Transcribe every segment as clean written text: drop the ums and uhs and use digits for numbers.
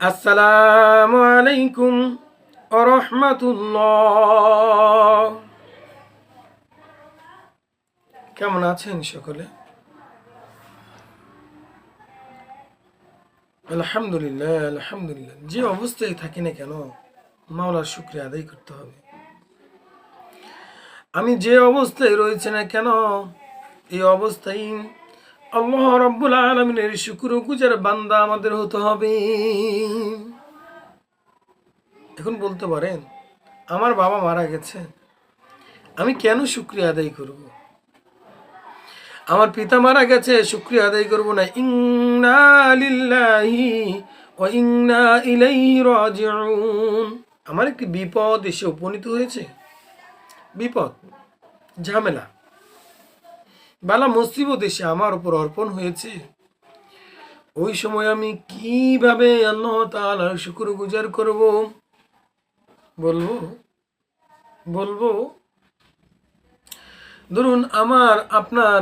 আসসালামু আলাইকুম ওয়া রাহমাতুল্লাহ। কেমন আছেন সকলে? আলহামদুলিল্লাহ আলহামদুলিল্লাহ। যে অবস্থায় থাকি না কেন, মাওলার শুকরিয়া আদায় করতে হবে। আমি যে অবস্থায় রয়েছে না কেন, এই অবস্থায় আল্লাহ রাব্বুল আলামিনের শুকরগুজার বান্দা আমাদের হতে হবে। এখন বলতে পারেন, আমার বাবা মারা গেছে, আমি কেন শুকরিয়া আদায় করব? আমার পিতা মারা গেছে, শুকরিয়া আদায় করব না? ইন্না লিল্লাহি ওয়া ইন্না ইলাইহি রাজিউন। আমার একটি বিপদ এসে উপনীত হয়েছে, বিপদ, ঝামেলা, বালা মুসিবত এসে আমার উপর অর্পণ হয়েছে। ওই সময় আমি কিভাবে আল্লাহ তাআলার শুকরগুজার করব? বলবো ধরুন আমার আপনার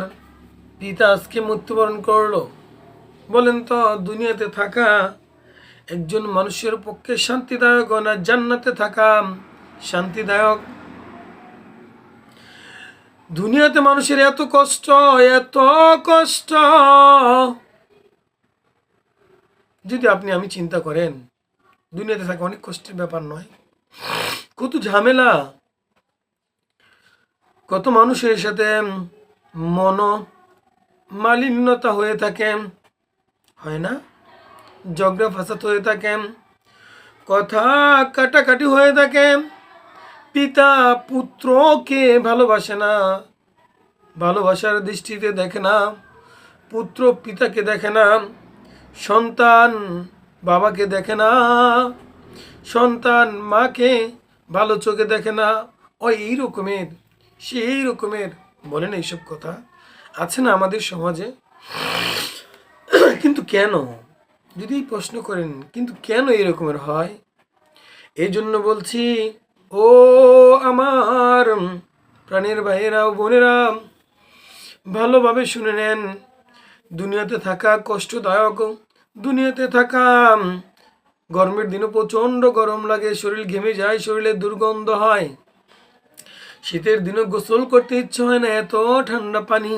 পিতা আজকে মৃত্যুবরণ করলো, বলেন তো দুনিয়াতে থাকা একজন মানুষের পক্ষে শান্তিদায়ক না জান্নাতে থাকা শান্তিদায়ক? দুনিয়াতে মানুষের এত কষ্ট, এত কষ্ট, যদি আমি চিন্তা করেন, দুনিয়াতে থাকা অনেক কষ্টের ব্যাপার নয়? কত ঝামেলা, কত মানুষের সাথে মালিন্যতা হয়ে থাকে, হয় না? ঝগড়া ফাসাদ হয়ে থাকে, কথা কাটাকাটি হয়ে থাকে, পিতা পুত্রকে ভালোবাসে না, ভালোবাসার দৃষ্টিতে দেখে না, পুত্র পিতাকে দেখে না, সন্তান বাবাকে দেখে না, সন্তান মাকে ভালো চোখে দেখে না। এই রকমের সেই রকমের বলেন এইসব কথা আছে না আমাদের সমাজে? কিন্তু কেন, যদি প্রশ্ন করেন কিন্তু কেন এরকমের হয়, এই জন্য বলছি, ও আমার প্রাণের ভাইয়েরা ও বোনেরা, ভালোভাবে শুনে নেন। দুনিয়াতে থাকা কষ্টদায়ক, দুনিয়াতে থাকা গরমের দিনে প্রচণ্ড গরম লাগে, শরীর ঘেমে যায়, শরীরে দুর্গন্ধ হয়, শীতের দিনে গোসল করতে ইচ্ছে হয় না, এত ঠান্ডা পানি।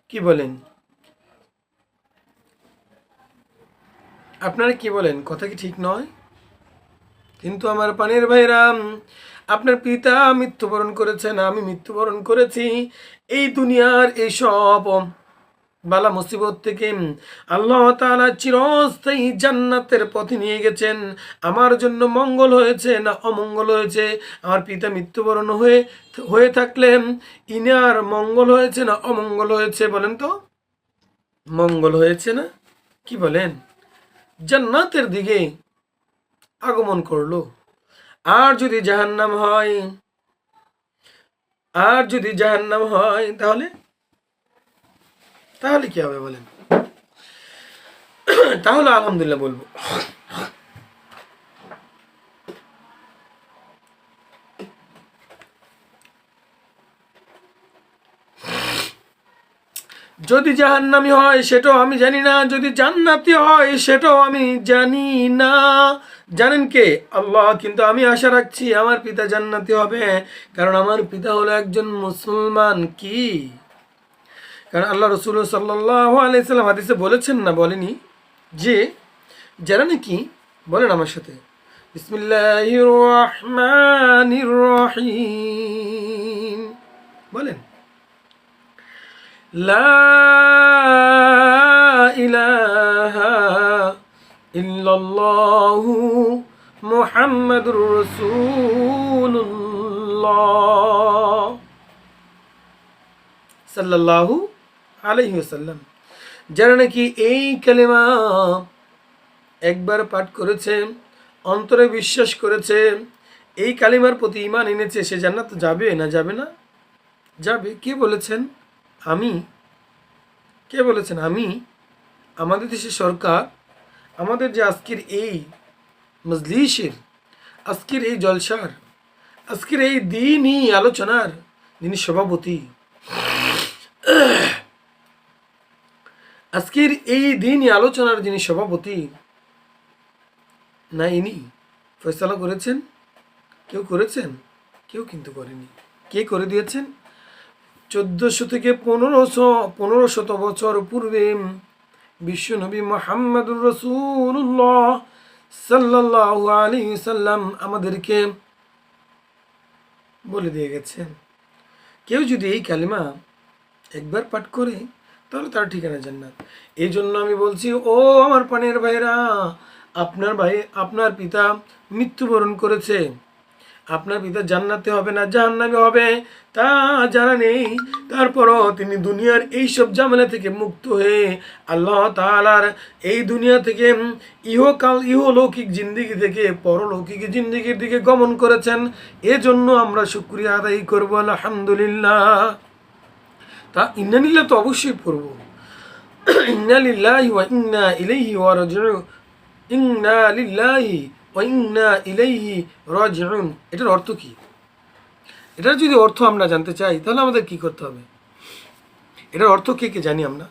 কি বলেন আপনারা, কি বলেন? কথা কি ঠিক নয়? কিন্তু আমার পানির ভাইরা, আপনার পিতা মৃত্যুবরণ করেছেন, আমি মৃত্যুবরণ করেছি। এই দুনিয়ার এইসব বালা মুসিবত থেকে আল্লাহ তাআলা চিরস্থায়ী জান্নাতের পথে নিয়ে গেছেন। আমার জন্য মঙ্গল হয়েছে না অমঙ্গল হয়েছে? আমার পিতা মৃত্যুবরণ হয়ে থাকলে ইনার মঙ্গল হয়েছে না অমঙ্গল হয়েছে? বলেন তো। মঙ্গল হয়েছে না? কি বলেন? জান্নাতের দিকে আগমন করলো। আর যদি জাহান্নাম হয়, তাহলে কি হবে বলেন? তাহলে আলহামদুলিল্লাহ বলবো। যদি জাহান্নামী হয় সেটাও আমি জানি না, যদি জান্নাতি হয় সেটাও আমি জানি না। জানেন কে? আল্লাহ। কিন্তু আমি আশা রাখছি আমার পিতা জান্নাতি হবে, কারণ আমার পিতা হলো একজন মুসলমান। কি? কারণ আল্লাহ রাসূল সাল্লাল্লাহু আলাইহি সাল্লাম হাদিসে বলেছেন না, বলেনি যে যারা নাকি, বলেন আমার সাথে, বিসমিল্লাহির রহমানির রহিম, বলেন, লা ইলাহা ইল্লাল্লাহু মুহাম্মাদুর রাসূলুল্লাহ সাল্লাল্লাহু আলাইহি ওয়াসাল্লাম। যারা নাকি এই কালেমা একবার পাঠ করেছে, অন্তরে বিশ্বাস করেছে, এই কালিমার প্রতি ঈমান এনেছে, সে জান্নাত যাবে না? যাবে না? যাবে। কে বলেছেন? আমি। কে বলেছেন? আমি। আমাদের দেশের সরকার, আমাদের যে আজকের এই মজলিসের, আজকের এই জলসার, আজকের এই দিনই আলোচনার যিনি সভাপতি, আজকের এই দিনই আলোচনার যিনি সভাপতি, না ইনি ফয়সালা করেছেন? কেউ করেছেন? কেউ কিন্তু করেনি। কে করে দিয়েছেন? 1400 থেকে 1500 বছর পূর্বে বিশ্বনবী মুহাম্মদুর রাসূলুল্লাহ সাল্লাল্লাহু আলাইহি সাল্লাম আমাদেরকে বলে দিয়ে গেছেন, কেউ যদি এই কালিমা একবার পাঠ করে তাহলে তার ঠিকানা জান্নাত। এই জন্য আমি বলছি, ও আমার প্রাণের ভাইরা, আপনার পিতা মৃত্যুবরণ করেছে, আপনার পিতা জান্নাতে হবে না জাহান্নামে হবে তা জানা নেই, তারপরও তিনি দুনিয়ার এইসব ঝামেলা থেকে মুক্ত হয়ে আল্লাহ তাআলার এই দুনিয়া থেকে ইহলৌকিক জিন্দিগি থেকে পরলৌকিক জিন্দিগির দিকে গমন করেছেন। এজন্য আমরা শুকরিয়া আদায় করবো, আলহামদুলিল্লাহ। তা ইন্না লিল্লাহ তো অবশ্যই পড়ব, ইন্না লিল্লাহি ওয়া ইন্না ইলাইহি রাজিউন, ইন্না লিল্লাহি ওয়া ইন্না ইলাইহি রাজিউন। এটার অর্থ কি? এটার যদি অর্থ আমরা জানতে চাই তাহলে আমাদের কি করতে হবে? এটার অর্থ কে কে জানি আমরা?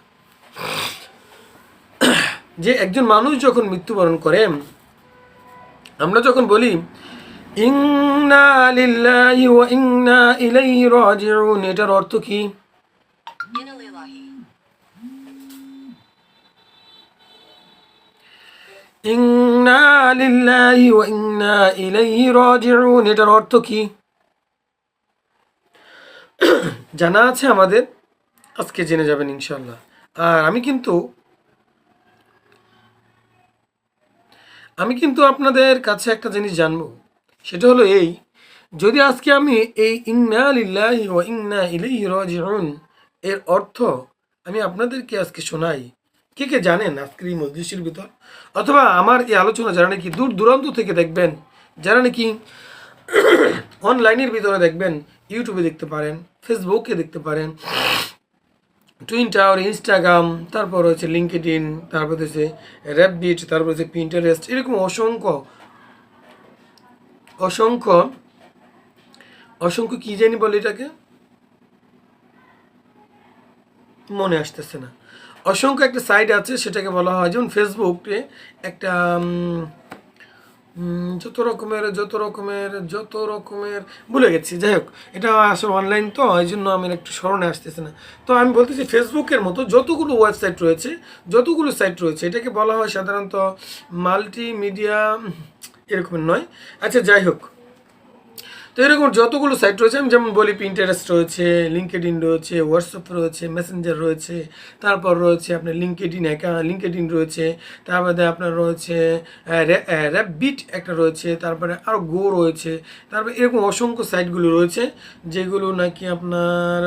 যে একজন মানুষ যখন মৃত্যুবরণ করে, আমরা যখন বলি ইন্না লিল্লাহি ওয়া ইন্না ইলাইহি রাজিউন, এটার অর্থ কি? ইন্না লিল্লাহি ওয়া ইন্না ইলাইহি রাজিউন, এটার অর্থ কি জানা আছে আমাদের? আজকে জেনে যাবেন ইনশাআল্লাহ। আর আমি কিন্তু আপনাদের কাছে একটা জিনিস জানবো, সেটা হলো এই, যদি আজকে আমি এই ইন্না লিল্লাহি ওয়া ইন্না ইলাইহি রাজিউন এর অর্থ আমি আপনাদেরকে আজকে শোনাই, কে কে জানেন আজকের এই মজলিসের ভিতর? অথবা আমার এই আলোচনা যারা নাকি দূর দূরান্ত থেকে দেখবেন, যারা নাকি অনলাইনের ভিতরে দেখবেন, ইউটিউবে দেখতে পারেন, ফেসবুকে দেখতে পারেন, টুইটার, ইনস্টাগ্রাম, তারপর হচ্ছে লিঙ্কডইন, তারপর হচ্ছে র্যাপবিট, তারপর হচ্ছে পিন্টারেস্ট, এরকম অসংখ্য অসংখ্য কি জানি বলে এটাকে, মনে আসতেছে না, অসংখ্য একটা সাইট আছে, সেটাকে বলা হয়, যেমন ফেসবুকে একটা যত রকমের ভুলে গেছি, যাই হোক, এটা আসলে অনলাইন তো এই জন্য আমি একটু স্মরণে আসতেছে না। তো আমি বলতেছি ফেসবুকের মতো যতগুলো ওয়েবসাইট রয়েছে, যতগুলো সাইট রয়েছে, এটাকে বলা হয় সাধারণত মাল্টিমিডিয়া, এরকমের নয়। আচ্ছা যাই হোক, তো এরকম যতগুলো সাইট রয়েছে, আমি যেমন বলি পিন্টারেস্ট রয়েছে, লিঙ্কডইন রয়েছে, হোয়াটসঅ্যাপ রয়েছে, মেসেঞ্জার রয়েছে, তারপর রয়েছে আপনার লিঙ্কডইন রয়েছে, তারপরে আপনার রয়েছে র্যাপবিট একটা রয়েছে, তারপরে আরও গো রয়েছে, তারপরে এরকম অসংখ্য সাইটগুলো রয়েছে যেগুলো নাকি আপনার,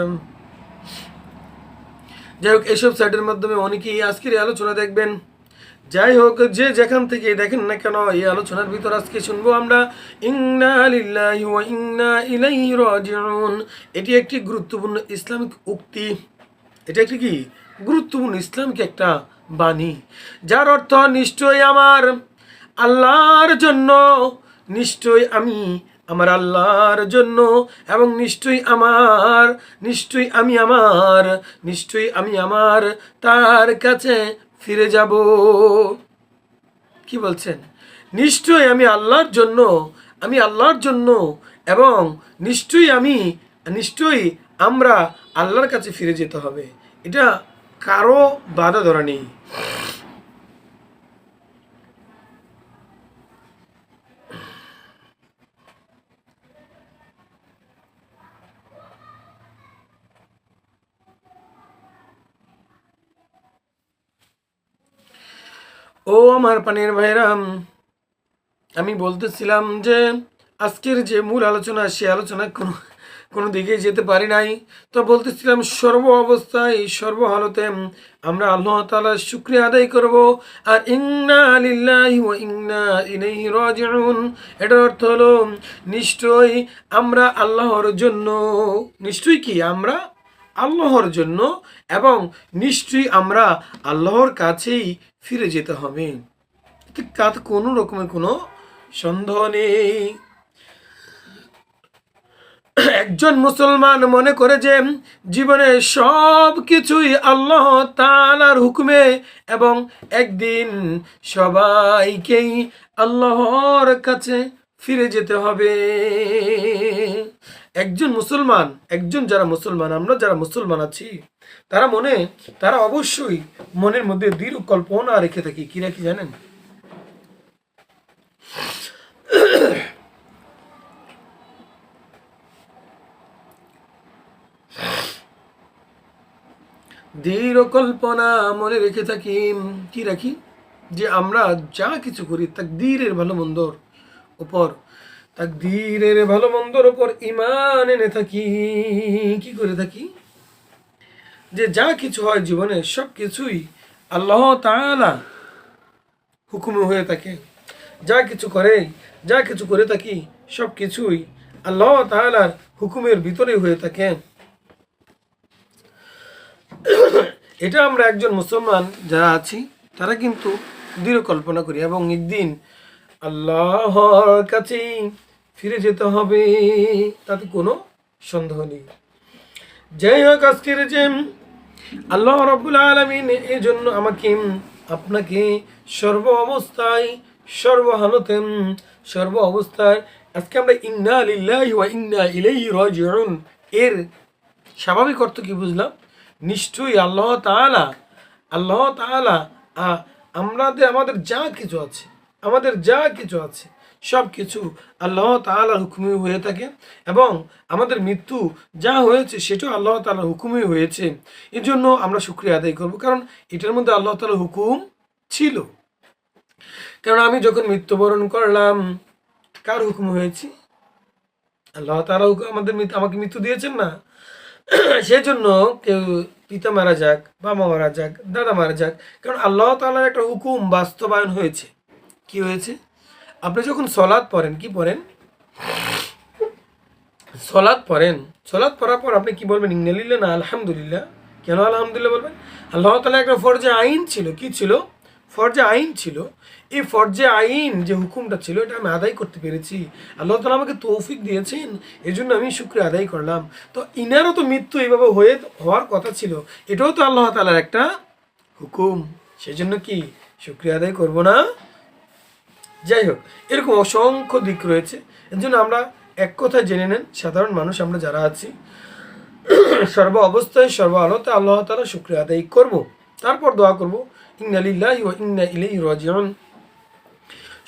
যাই হোক, এইসব সাইটের মাধ্যমে অনেকেই আজকের এই আলোচনা দেখবেন। যাই হোক, যে যেখান থেকে দেখেন না কেন, এই আলোচনার ভিতর আজকে শুনবো আমরা ইন্না লিল্লাহি ওয়া ইন্না ইলাইহি রাজিউন। এটি একটি গুরুত্বপূর্ণ ইসলামিক উক্তি, এটা একটি কি গুরুত্বপূর্ণ ইসলামিক একটা বাণী, যার অর্থ নিশ্চয়ই আমার আল্লাহর জন্য, নিশ্চয়ই আমি আমার আল্লাহর জন্য, এবং নিশ্চয়ই আমি আমার তার কাছে ফিরে যাব। কি বলছেন? নিশ্চয়ই আমি আল্লাহর জন্য, এবং নিশ্চয়ই আমরা আল্লাহর কাছে ফিরে যেতে হবে। এটা কারো বাধা ধরা নেই। ও আমার পানির ভাইরাম, আমি বলতেছিলাম যে আজকের যে মূল আলোচনা, সে আলোচনা কোনো দিকে যেতে পারি নাই। তো বলতেছিলাম সর্ব অবস্থায়, সর্বহালতে আমরা আল্লাহ তাআলার শুকরিয়া আদায় করব। আর ইন্না লিল্লাহি ওয়া ইন্না ইলাইহি রাজিউন, এটার অর্থ হলো নিশ্চয়ই আমরা আল্লাহর জন্য, নিশ্চয়ই কি আমরা আল্লাহর জন্য, এবং নিশ্চয়ই আমরা আল্লাহর কাছেই ফিরে যেতে হবে। তাতে কোনো রকমের কোনো সন্দেহ নেই। একজন মুসলমান মনে করে যে জীবনে সব কিছুই আল্লাহ তাআলার হুকুমে এবং একদিন সবাইকেই আল্লাহর কাছে ফিরে যেতে হবে। একজন মুসলমান, যারা মুসলমান, আমরা যারা মুসলমান আছি, তারা অবশ্যই মনের মধ্যে দৃঢ় কল্পনা রেখে থাকি। কি রাখি জানেন? দৃঢ় কল্পনা মনে রেখে থাকি। কি রাখি? যে আমরা যা কিছু করি তাকদীরের ভালো মন্দর উপর, ঈমান এনে থাকি। কি করে থাকি? যে যা কিছু হয় জীবনে সব কিছুই আল্লাহ তাআলা হুকুমে হয়ে থাকে। যা কিছু করে থাকি সব কিছুই আল্লাহ তাআলার হুকুমের ভিতরে হয়ে থাকে। এটা আমরা একজন মুসলমান যারা আছি তারা কিন্তু দৃঢ় কল্পনা করি এবং একদিন আল্লাহর কাছেই ফিরে যেতে হবে, তাতে কোনো সন্দেহ নেই। যাই হোক, আজকের যে আল্লাহ রাব্বুল আলামিন এই জন্য আমাকে আপনাকে সর্ব অবস্থায় আজকে আমরা ইন্না লিল্লাহি ওয়া ইন্না ইলাইহি রাজিউন এর স্বাভাবিক অর্থ কি বুঝলাম? নিশ্চয়ই আল্লাহ তাআলা আমাদের যা কিছু আছে সব কিছু আল্লাহ তাআলার হুকুমে হয়ে থাকে এবং আমাদের মৃত্যু যা হয়েছে সেটাও আল্লাহ তাআলার হুকুমে হয়েছে। এর জন্য আমরা শুকরিয়া আদায় করব, কারণ এটার মধ্যে আল্লাহ তাআলার হুকুম ছিল। কারণ আমি যখন মৃত্যুবরণ করলাম, কার হুকুম হয়েছি? আল্লাহ তাআলা আমাকে মৃত্যু দিয়েছেন না। সেজন্য কেউ পিতা মারা যাক, বাবা মারা যাক, দাদা মারা যাক, কারণ আল্লাহ তাআলার একটা হুকুম বাস্তবায়ন হয়েছে। কি হয়েছে? আপনি যখন সলাৎ পড়েন, কি পড়েন? সলাৎ পড়ার পর আপনি কি বলবেন? ইন্না লিল্লাহি না আলহামদুলিল্লাহ। কেন আলহামদুলিল্লাহ বলবেন? আল্লাহ তাআলা একটা ফরজে আইন ছিল। কি ছিল? ফরজে আইন ছিল। এই ফরজে আইন যে হুকুমটা ছিল এটা আমি আদায় করতে পেরেছি। আল্লাহ তাআলা আমাকে তৌফিক দিয়েছেন, এই জন্য আমি শুকরিয়া আদায় করলাম। তো ইনারও তো মৃত্যু এইভাবে হওয়ার কথা ছিল, এটাও তো আল্লাহ তাআলার একটা হুকুম। সেজন্য কি শুকরিয়া আদায় করব না? যাই হোক, এরকম অসংখ্য দিক রয়েছে। এর জন্য আমরা এক কথা জেনে নেন, সাধারণ মানুষ আমরা যারা আছি সর্ব অবস্থায় সর্ব আলোতে আল্লাহ তাআলা শুকরিয়া আদায় করব, তারপর দোয়া করব ইন্না লিল্লাহি ওয়া ইন্না ইলাইহি রাজিউন।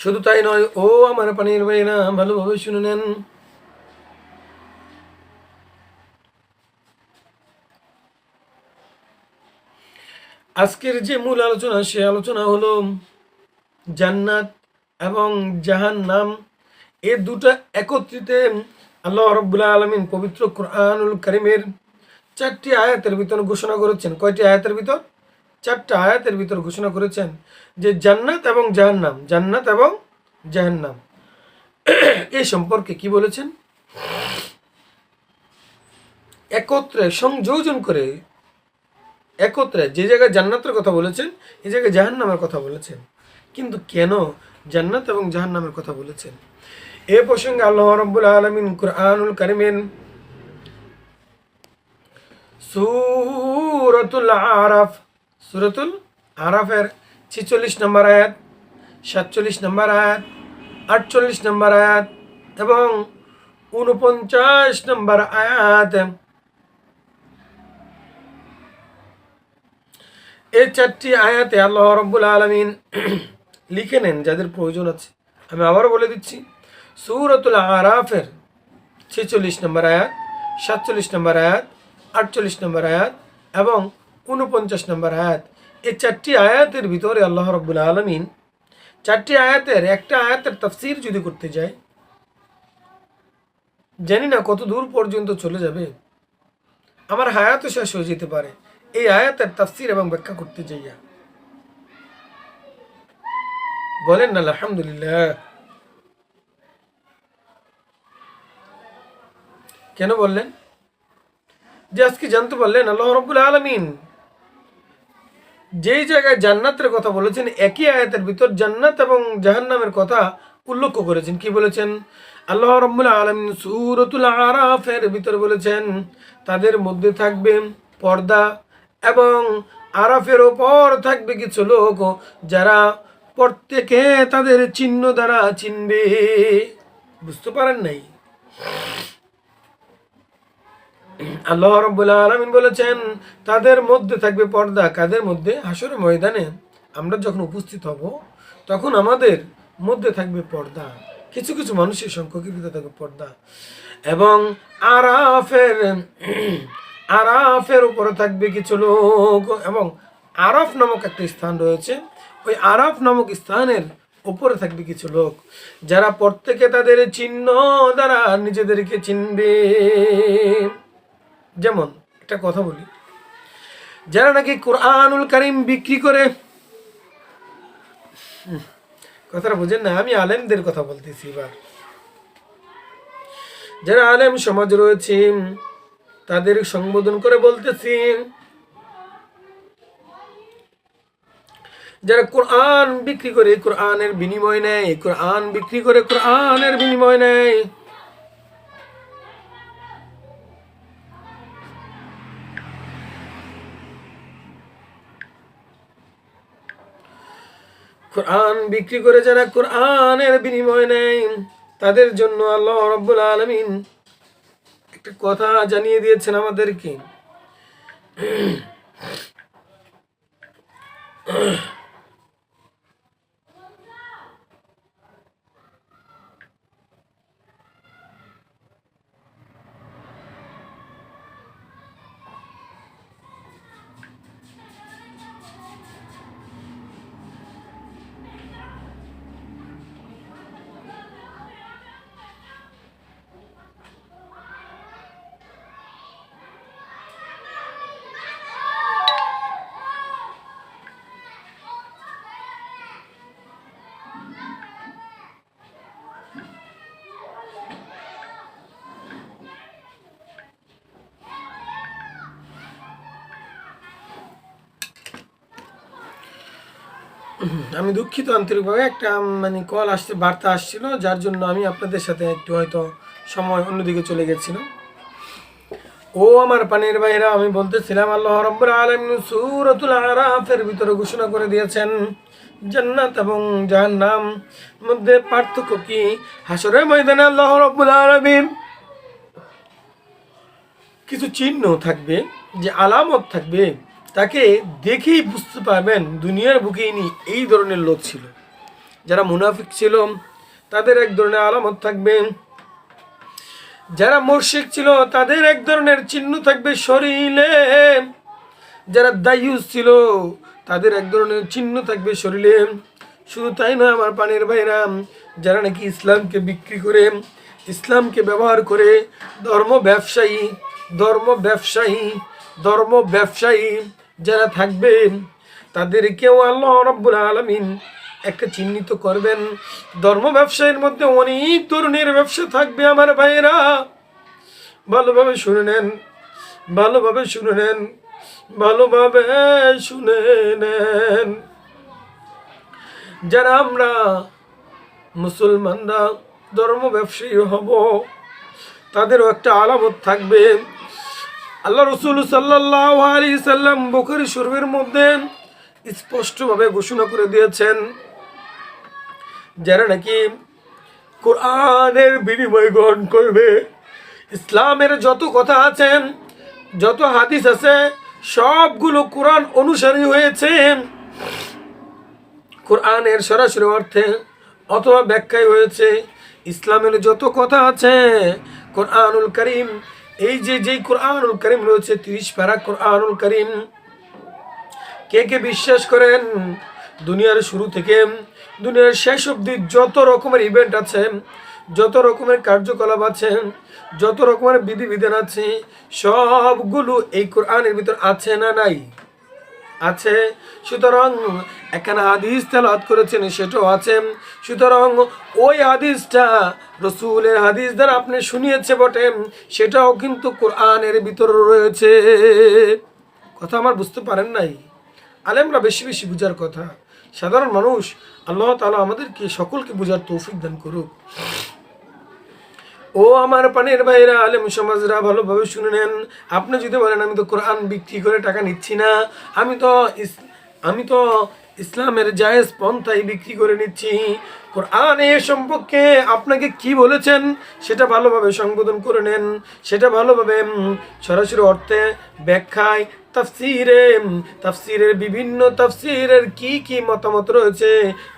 শুধু তাই নয়, ও আমার পানির ভাইরা, ভালোভাবে শুনে নেন। আজকের যে মূল আলোচনা, সে আলোচনা হলো জান্নাত এবং জাহান্নাম এ দুটা একত্রিতে আল্লাহ রাব্বুল আলামিন পবিত্র কুরআনুল কারীমের 4টি আয়াতের ভিতর ঘোষণা করেছেন। কয়টি আয়াতের ভিতর? 4টা আয়াতের ভিতর ঘোষণা করেছেন যে জান্নাত এবং জাহান্নাম এই সম্পর্কে কি বলেছেন? একত্রে সংযোজন করে, একত্রে যে জায়গায় জান্নাতের কথা বলেছেন এই জায়গায় জাহান্নামের কথা বলেছেন। কিন্তু কেন জান্নাত এবং জাহান্নামের কথা বলেছেন? এ প্রসঙ্গে আল্লাহ রাব্বুল আলামিন কুরআনুল কারীমের সূরাতুল আরাফের 46 নম্বর আয়াত, 47 নম্বর আয়াত, 48 নম্বর আয়াত এবং 49 নম্বর আয়াত, এই 4টি আয়াতে আল্লাহ রাব্বুল আলামিন লিখে নেন, যাদের প্রয়োজন আছে আমি আবারও বলে দিচ্ছি। সূরাতুল আরাফের 46 নম্বর আয়াত, 47 নম্বর আয়াত, 48 নম্বর আয়াত এবং 49 নম্বর আয়াত, এই 4টি আয়াতের ভিতরে আল্লাহ রাব্বুল আলামিন 4টি আয়াতের একটা আয়াতের তাফসীর যদি করতে যায়, জানি না কত দূর পর্যন্ত চলে যাবে, আমার হায়াতও শেষ হয়ে যেতে পারে এই আয়াতের তাফসীর এবং ব্যাখ্যা করতে যাইয়া। বলেন না আলহামদুলিল্লাহ? কেন বললেন? যে আজকে জানতে পারলেন আল্লাহ রাব্বুল আলামিন যেই জায়গায় জান্নাতের কথা বলেছেন একই আয়াতের ভিতর জান্নাত এবং জাহান্নামের কথা উল্লেখ করেছেন। কি বলেছেন? আল্লাহ রাব্বুল আলামিন সূরাতুল আরাফের ভিতর বলেছেন তাদের মধ্যে থাকবে পর্দা এবং আরাফের ওপর থাকবে কিছু লোক যারা প্রত্যেকে তাদের চিহ্ন দ্বারা চিনবে। বুঝতে পারেন নাই? আল্লাহ রাব্বুল আলামিন বলেছেন তাদের মধ্যে থাকবে পর্দা। কাদের মধ্যে? হাসরের ময়দানে আমরা যখন উপস্থিত হব তখন আমাদের মধ্যে থাকবে পর্দা। কিছু কিছু মানুষের সংখ্যকের ভিতরে থাকবে পর্দা এবং আরাফের উপরে থাকবে কিছু লোক এবং আরাফ নামক একটা স্থান রয়েছে, ওই আরাফ নামক স্থানের উপরে থাকবে কিছু লোক যারা প্রত্যেকে তাদের চিহ্ন দ্বারা নিজেদেরকে চিনবে। যেমন একটা কথা বলি, যারা নাকি কোরআনুল কারীম বিক্রি করে, কথাটা বুঝেন না, আমি আলেমদের কথা বলতেছি। এবার যারা আলেম সমাজ রয়েছে তাদের সম্বোধন করে বলতেছি, যারা কোরআন বিক্রি করে কোরআনের বিনিময় নেয়, কোরআন বিক্রি করে কোরআনের বিনিময় নেয়, কোরআন বিক্রি করে যারা কোরআনের বিনিময় নেয় তাদের জন্য আল্লাহ রাব্বুল আলামিন একটা কথা জানিয়ে দিয়েছেন আমাদেরকে। আমি দুঃখিত আন্তরিকভাবে, একটা কল আসছে, বার্তা আসছিল, যার জন্য আমি আপনাদের সাথে একটু হয়তো সময় অন্যদিকে চলে গেছিল। ও আমার পানির ভাইরা, আমি বলতেছিলাম আল্লাহ রাব্বুল আলামিন সূরাতুল আরাফের ভিতরে ঘোষণা করে দিয়েছেন জান্নাত এবং জাহান্নাম মধ্যে পার্থক্য কি। হাসরের ময়দানে আল্লাহ রাব্বুল আলামিন কিছু চিহ্ন থাকবে, যে আলামত থাকবে, তাকে দেখেই বুঝতে পারবেন দুনিয়ার বুকে ইনি এই ধরনের লোক ছিল। যারা মুনাফিক ছিল তাদের এক ধরনের আলামত থাকবে, যারা মুশরিক ছিল তাদের এক ধরনের চিহ্ন থাকবে শরীরে, যারা দায়ুস ছিল তাদের এক ধরনের চিহ্ন থাকবে শরীরে। শুধু তাই নয় আমার পানির ভাইরা, যারা নাকি ইসলামকে বিক্রি করে, ইসলামকে ব্যবহার করে ধর্ম ব্যবসায়ী যারা থাকবে তাদেরকেও আল্লাহ রাব্বুল আলামিন একটা চিহ্নিত করবেন। ধর্ম ব্যবসায়ীর মধ্যে অনেক ধরনের ব্যবসা থাকবে আমার ভাইয়েরা, ভালোভাবে শুনে নেন, ভালোভাবে শুনে নেন। যারা আমরা মুসলমানরা ধর্ম ব্যবসায়ী হব তাদেরও একটা আলামত থাকবে। আল্লাহ রাসূল সাল্লাল্লাহু আলাইহি সাল্লাম বুখারী শরীফের মধ্যে স্পষ্টভাবে ঘোষণা করে দিয়েছেন, যারা নাকি কোরআনের বিনিময় গ্রহণ করবে, ইসলামের যত কথা আছে, যত হাদিস আছে, সবগুলো কোরআন অনুসারী হয়েছে, কোরআনের সরাসরি অর্থে অথবা ব্যাখ্যায় হয়েছে। ইসলামের যত কথা আছে কোরআনুল কারীম, এই যে কোরআনুল কারীম রয়েছে 30 পারা কোরআনুল কারীম, কে বিশ্বাস করেন দুনিয়ার শুরু থেকে দুনিয়ার শেষ অবধি যত রকমের ইভেন্ট আছে, যত রকমের কার্যকলাপ আছে, যত রকমের বিধিবিধান আছে, সবগুলো এই কোরআনের ভিতর আছে না নাই? আছে। সুতরাং এখানে হাদিস তেলাওয়াত করেছেন সেটাও আছে। সুতরাং ওই হাদিসটা রাসূলের হাদিস দ্বারা আপনি শুনিয়েছে বটে, সেটাও কিন্তু কোরআনের ভিতরে রয়েছে। কথা আমার বুঝতে পারেন নাই? আলেমরা বেশি বুঝার কথা, সাধারণ মানুষ আল্লাহ তাআলা আমাদেরকে সকলকে বুঝার তৌফিক দান করুক। ও আমার পানের ভাইরা, আলেম সমাজরা, ভালোভাবে শুনে নেন। আপনি যদি বলেন আমি তো কোরআন বিক্রি করে টাকা নিচ্ছি না, আমি তো আমি তো ইসলামের জায়েজ পন্থাই বিক্রি করে নিচ্ছি, কোরআন এ সম্পর্কে আপনাকে কি বলেছেন সেটা ভালোভাবে সংবোধন করে নেন, সেটা ভালোভাবে সরাসরি অর্থে ব্যাখ্যায় তাফসিরের বিভিন্ন তাফসিরের কি কি মতামত রয়েছে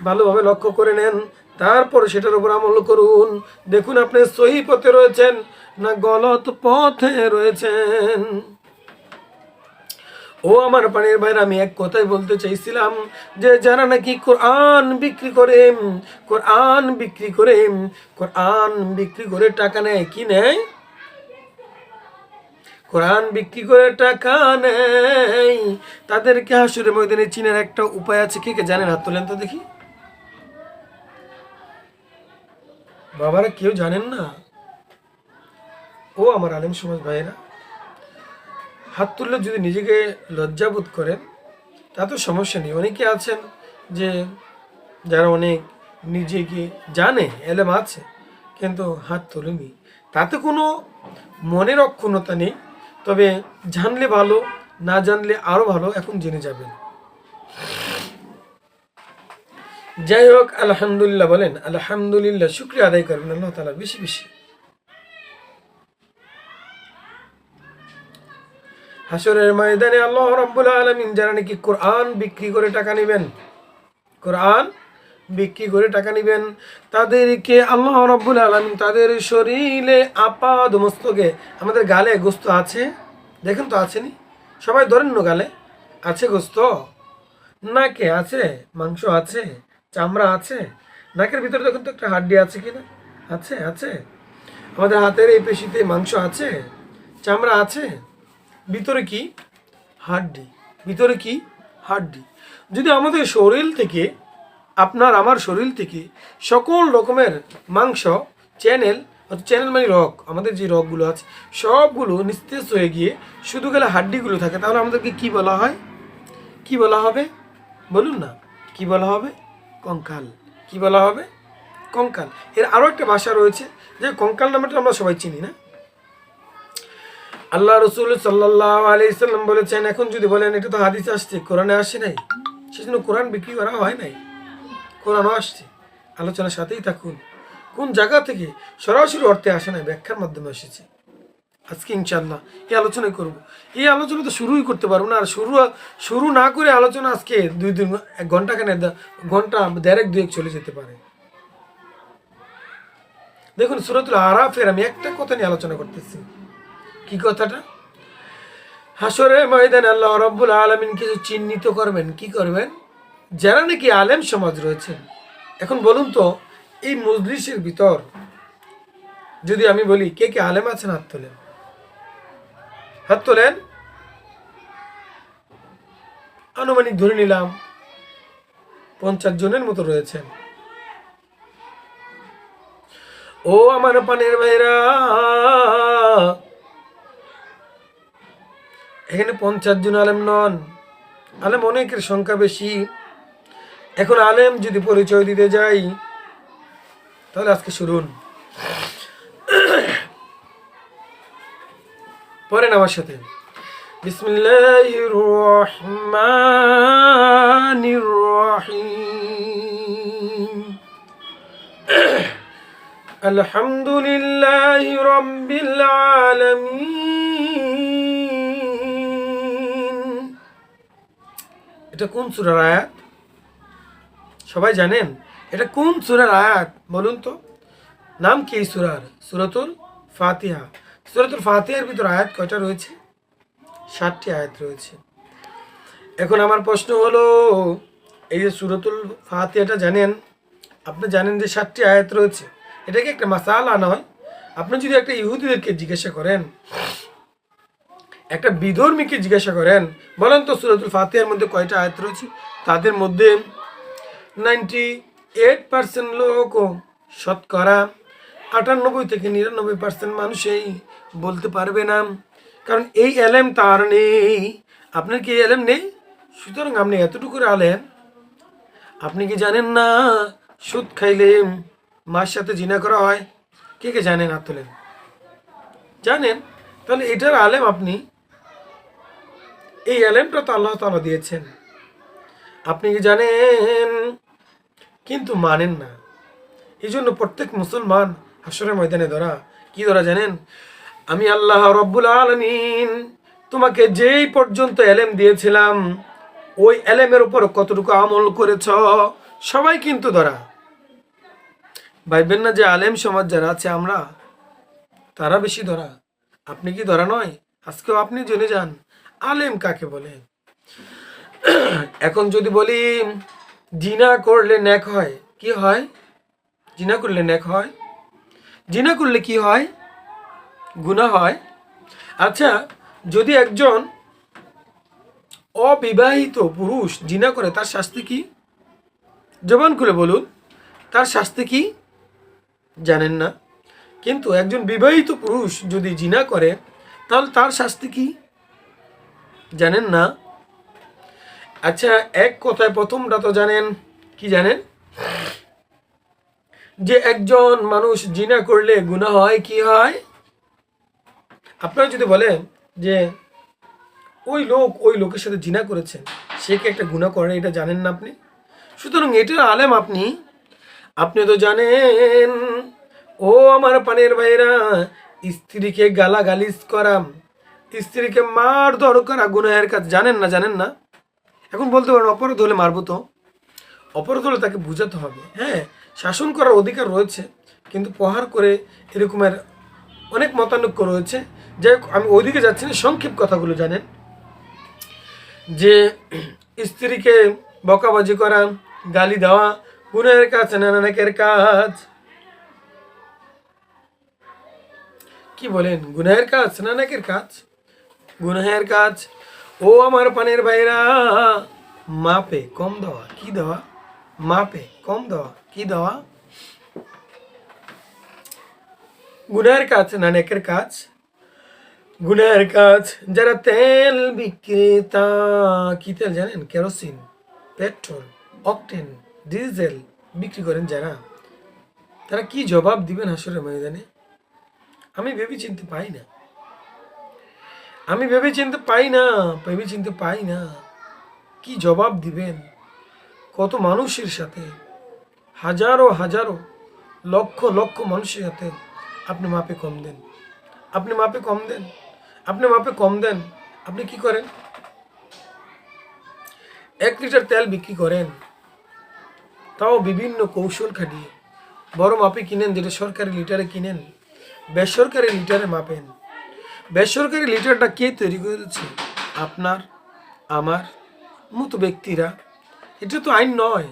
ভালোভাবে লক্ষ্য করে নেন, তারপর সেটার উপর আমল করুন। দেখুন আপনি সহি পথে রয়েছেন না গলত পথে রয়েছেন। ও আমার পানির ভাইরা, আমি এক কথাই বলতে চাইছিলাম যে যারা নাকি কোরআন বিক্রি করে টাকা নেয়, কি নেয়? কোরআন বিক্রি করে টাকা নেয়, তাদেরকে হাসুরের ময়দানে চিনার একটা উপায় আছে। কে কে জানেন? হাত তোলেন তো দেখি। বাবারা কেউ জানেন না? ও আমার আলেম সমাজ ভাইয়েরা, হাত তুললে যদি নিজেকে লজ্জাবোধ করেন তা তো সমস্যা নেই। অনেকে আছেন যে যারা অনেক নিজেকে জানে, এলেম আছে, কিন্তু হাত তোলেনি, তাতে কোনো মনের অক্ষুণ্ণতা নেই। তবে জানলে ভালো, না জানলে আরো ভালো, এখন জেনে যাবেন। যাই হোক, আলহামদুলিল্লাহ বলেন, আলহামদুলিল্লাহ, শুকরিয়া আদায় করবেন আল্লাহ তাআলা বেশি বেশি। হাসরের ময়দানে আল্লাহ রাব্বুল আলামিন যারা নাকি কোরআন বিক্রি করে টাকা নেবেন, তাদেরকে আল্লাহ রাব্বুল আলামিন তাদের শরীরে আপাদ মস্তকে, আমাদের গালে গোস্ত আছে, দেখেন তো আছেনি? সবাই ধরেন না, গালে আছে গোস্ত, নাকে আছে মাংস, আছে চামড়া, আছে নাকের ভিতরে দেখুন তো একটা হাড্ডি আছে কিনা, আছে আছে। আমাদের হাতের এই পেশিতে মাংস আছে, চামড়া আছে, ভিতরে কি? হাড্ডি। যদি আমাদের শরীর থেকে, আপনার আমার শরীর থেকে সকল রকমের মাংস, চ্যানেল মানে রগ, আমাদের যে রগগুলো আছে সবগুলো নিস্তেজ হয়ে গিয়ে শুধু গেলে হাড্ডিগুলো থাকে, তাহলে আমাদেরকে কি বলা হয়? কি বলা হবে বলুন না? কি বলা হবে? কঙ্কাল। কি বলা হবে? কঙ্কাল। এর আরও একটা ভাষা রয়েছে যে কঙ্কাল নামটা আমরা সবাই চিনি না। আল্লাহ রসুল সাল্লাল্লাহু আলাইহি সাল্লাম বলেছেন, এখন যদি বলেন এটা তো হাদিসে আসছে, কোরআনে আসে নাই, সেজন্য কোরআন বিক্রি করা হয় নাই। কোরআনও আসছে, আলোচনার সাথেই থাকুন। কোন জায়গা থেকে? সরাসরি অর্থে আসে নাই, ব্যাখ্যার মাধ্যমে এসেছে। আজকে ইনশাল্লাহ এই আলোচনাই করব। এই আলোচনা তো শুরুই করতে পারবো না, আর শুরু না করে আলোচনা আজকে 1 ঘন্টা ঘন্টা 1.5 চলে যেতে পারে। দেখুন সূরাতুল আরাফের আমি একটা কথা নিয়ে আলোচনা করতেছি। কি কথাটা? হাসরের ময়দানে আল্লাহ রাব্বুল আলামিন কিছু চিহ্নিত করবেন। কি করবেন? যারা নাকি আলেম সমাজ রয়েছেন। এখন বলুন তো, এই মজলিসের ভিতর যদি আমি বলি কে কে আলেম আছেন, হাত তোলেন। আনুমানিক ধরে নিলাম 50 জনের মতো রয়েছেন। ও আমার পানের ভাইরা, এখানে 50 জন আলেম নন, আলেম অনেকের সংখ্যা বেশি। এখন আলেম যদি পরিচয় দিতে যাই তাহলে আজকে শুনুন, পড়েন আমার সাথে, বিসমিল্লাহির রহমানির রহিম, আলহামদুলিল্লাহি রাব্বিল আলামিন। এটা কোন সূরার আয়াত? সবাই জানেন এটা কোন সূরার আয়াত? বলুন তো, নাম কি এই সূরার? সূরাতুল ফাতিহা। সূরাতুল ফাতিহার ভিতর আয়াত কয়টা রয়েছে? 7টি আয়াত রয়েছে। এখন আমার প্রশ্ন হলো, এই যে সূরাতুল ফাতিহাটা জানেন, আপনি জানেন যে 7টি আয়াত রয়েছে, এটা কি একটা মাসালা নয়? আপনি যদি একটা ইহুদিদেরকে জিজ্ঞাসা করেন, একটা বিধর্মীকে জিজ্ঞাসা করেন, বলেন তো সূরাতুল ফাতিহার মধ্যে কয়টা আয়াত রয়েছে, তাদের মধ্যে 98% লোক, শতকরা 98 থেকে 99% মানুষই বলতে পারবে না, কারণ এই এলেম তার নেই। আপনার কি এলেম নেই? সুতরাং আপনি এতটুকু আলেম, আপনি কি জানেন না সুদ খাইলে মার সাথে জিনা করা হয়? কে কে জানেন? হাত তোলেন। জানেন? তাহলে এটার আলেম আপনি। এই আলেমটা তো আল্লাহ তাআলা দিয়েছেন, আপনি কি জানেন? কিন্তু মানেন না। এই জন্য প্রত্যেক মুসলমান হাসরের ময়দানে ধরা, কি ধরা জানেন? আমি আল্লাহ রব্বুল আলামিন তোমাকে যেই পর্যন্ত এলেম দিয়েছিলাম, ওই এলেমের উপর কতটুকু আমল করেছ, সবাই কিন্তু ধরা। ভাইবেন না যে আলেম সমাজ যারা আছে আমরা, তারা বেশি ধরা। আপনি কি ধরা নয়? আজকেও আপনি জেনে যান আলেম কাকে বলে। এখন যদি বলি জিনা করলে নেক হয়, কি হয়? জিনা করলে নেক হয়? জিনা করলে কি হয়? গুনাহ হয়। আচ্ছা, যদি একজন অবিবাহিত পুরুষ জিনা করে, তার শাস্তি কি? জবান খুলে বলুন, তার শাস্তি কি? জানেন না? কিন্তু একজন বিবাহিত পুরুষ যদি জিনা করে, তাহলে তার শাস্তি কি? জানেন না? আচ্ছা, এক কথায় প্রথমটা তো জানেন, কি জানেন? যে একজন মানুষ জিনা করলে গুনাহ হয়, কি হয়? আপনারা যদি বলেন যে ওই লোকের সাথে জিনা করেছেন, সে কি একটা গুনাহ করে, এটা জানেন না আপনি? সুতরাং এটার আলেম আপনি। আপনি তো জানেন, ও আমার পানের ভাইরা, স্ত্রীকে গালাগালিজ করা, স্ত্রীকে মারধর করা গুনাহের কাজ, জানেন না? জানেন না? এখন বলতে পারেন অপরাধ হলে মারবো তো। অপরাধ হলে তাকে বুঝাতে হবে, হ্যাঁ, শাসন করার অধিকার রয়েছে, কিন্তু প্রহার করে এরকমের অনেক মতানৈক্য রয়েছে। যাই হোক, আমি ওইদিকে যাচ্ছি না, সংক্ষেপ কথাগুলো জানেন। যে স্ত্রীকে বকাবাজি করা, গালি দেওয়া গুনাহের কাজ না নানেকের কাজ? কি বলেন, গুনাহের কাজ না নানেকের কাজ? গুনাহের কাজ। ও আমার পানের ভাইরা, মাপে কম দেওয়া, কি দেওয়া? মাপে কম দেওয়া, কি দেওয়া? গুনাহের কাজ না নেকের কাজ? গুনাহের কাজ। যারা তেল বিক্রেতা, কি তেল জানেন? কেরোসিন, পেট্রোল, অকটেন, ডিজেল বিক্রি করেন যারা, তারা কি জবাব দিবেন হাসরের ময়দানে? আমি ভেবে চিনতে পাই না, আমি ভেবে চিনতে পাই না, ভেবে চিনতে পাই না কি জবাব দিবেন। কত মানুষের সাথে, হাজারো হাজারো, লক্ষ লক্ষ মানুষের সাথে আপনি মাপে কম দেন, আপনি মাপে কম দেন, আপনি মাপে কম দেন। আপনি কি করেন? 1 লিটার তেল বিক্রি করেন, তাও বিভিন্ন কৌশল খাটিয়ে। বড় মাপে কিনেন, যেটা সরকারি লিটারে কিনেন, বেসরকারি লিটারে মাপেন। বেসরকারি লিটারটা কে তৈরি করেছে? আপনার আমার মতো ব্যক্তিরা। এটা তো আইন নয়।